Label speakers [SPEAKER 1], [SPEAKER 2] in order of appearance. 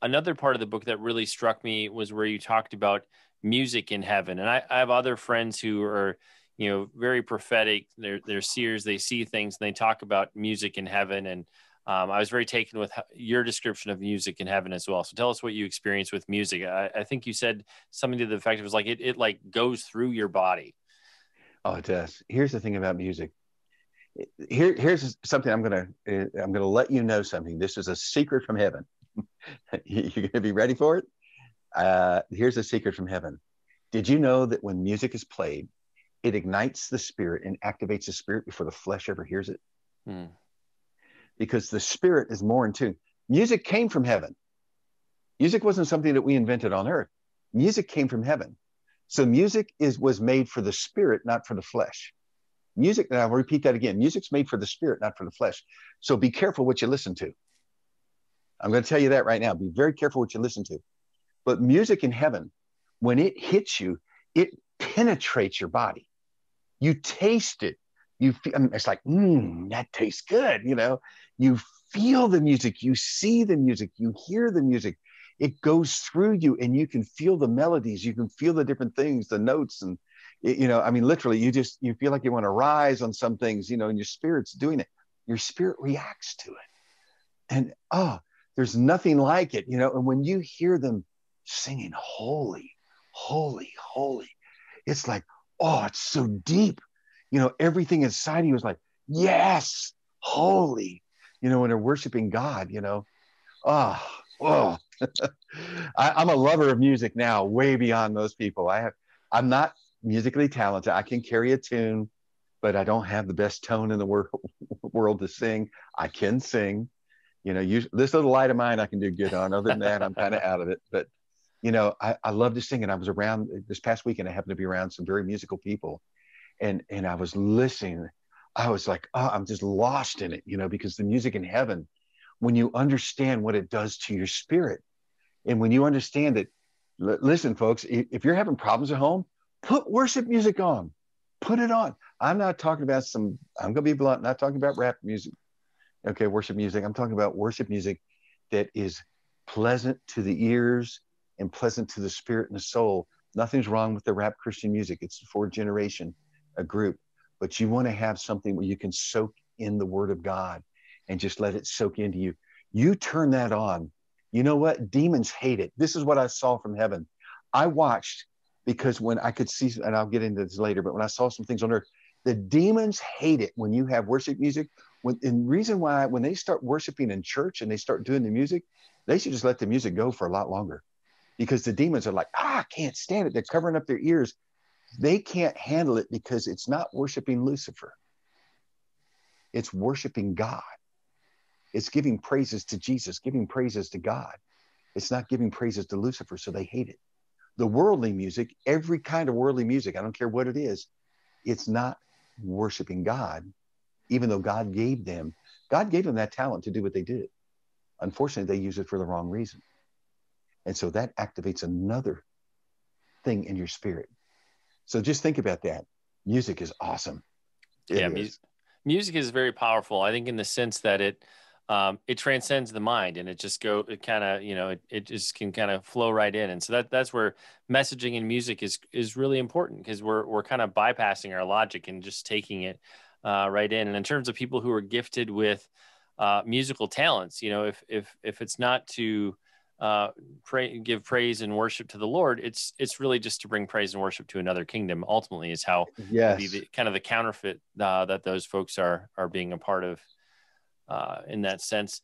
[SPEAKER 1] another part of the book that really struck me was where you talked about music in heaven. And I have other friends who are, very prophetic. They're seers. They see things and they talk about music in heaven. And I was very taken with your description of music in heaven as well. So tell us what you experienced with music. I think you said something to the effect it was like it like goes through your body.
[SPEAKER 2] Oh, it does. Here's the thing about music. Here's something I'm gonna let you know something. This is a secret from heaven. You're gonna be ready for it. Here's a secret from heaven. Did you know that when music is played, it ignites the spirit and activates the spirit before the flesh ever hears it?
[SPEAKER 1] Hmm.
[SPEAKER 2] Because the spirit is more in tune. Music came from heaven. Music wasn't something that we invented on earth. Music came from heaven. So music was made for the spirit, not for the flesh. Music, and I'll repeat that again. Music's made for the spirit, not for the flesh. So be careful what you listen to. I'm going to tell you that right now. Be very careful what you listen to. But music in heaven, when it hits you, it penetrates your body. You taste it. You feel, it's like, that tastes good. You feel the music, you see the music, you hear the music. It goes through you, and you can feel the melodies. You can feel the different things, the notes, and literally, you feel like you want to rise on some things, and your spirit's doing it. Your spirit reacts to it, and there's nothing like it, And when you hear them singing, "Holy, holy, holy," it's like, it's so deep. Everything inside you is like, yes, holy. When they're worshiping God, oh, oh. I'm a lover of music now, way beyond most people. I'm not musically talented. I can carry a tune, but I don't have the best tone in the world to sing. I can sing. This little light of mine I can do good on. Other than that, I'm kind of out of it. But I love to sing, and I was around this past weekend. I happened to be around some very musical people, and I was listening. I was like, I'm just lost in it, because the music in heaven, when you understand what it does to your spirit, and when you understand that, listen, folks, if you're having problems at home, put worship music on. Put it on. I'm not talking about I'm going to be blunt, not talking about rap music. Okay, worship music. I'm talking about worship music that is pleasant to the ears and pleasant to the spirit and the soul. Nothing's wrong with the rap Christian music. It's for a generation, a group. But you want to have something where you can soak in the word of God and just let it soak into you. You turn that on. You know what? Demons hate it. This is what I saw from heaven. I watched, because when I could see, and I'll get into this later, but when I saw some things on earth, the demons hate it when you have worship music. And reason why, when they start worshiping in church and they start doing the music, they should just let the music go for a lot longer, because the demons are like, I can't stand it. They're covering up their ears. They can't handle it, because it's not worshiping Lucifer. It's worshiping God. It's giving praises to Jesus, giving praises to God. It's not giving praises to Lucifer, so they hate it. The worldly music, every kind of worldly music, I don't care what it is, it's not worshiping God, even though God gave them that talent to do what they did. Unfortunately, they use it for the wrong reason. And so that activates another thing in your spirit. So just think about that. Music is awesome.
[SPEAKER 1] Music is very powerful. I think in the sense that it transcends the mind, and it just can kind of flow right in. And so that's where messaging in music is really important, because we're kind of bypassing our logic and just taking it right in. And in terms of people who are gifted with musical talents, if it's not to give praise and worship to the Lord, it's really just to bring praise and worship to another kingdom. Ultimately, is how
[SPEAKER 2] yes,
[SPEAKER 1] be the kind of the counterfeit that those folks are being a part of in that sense.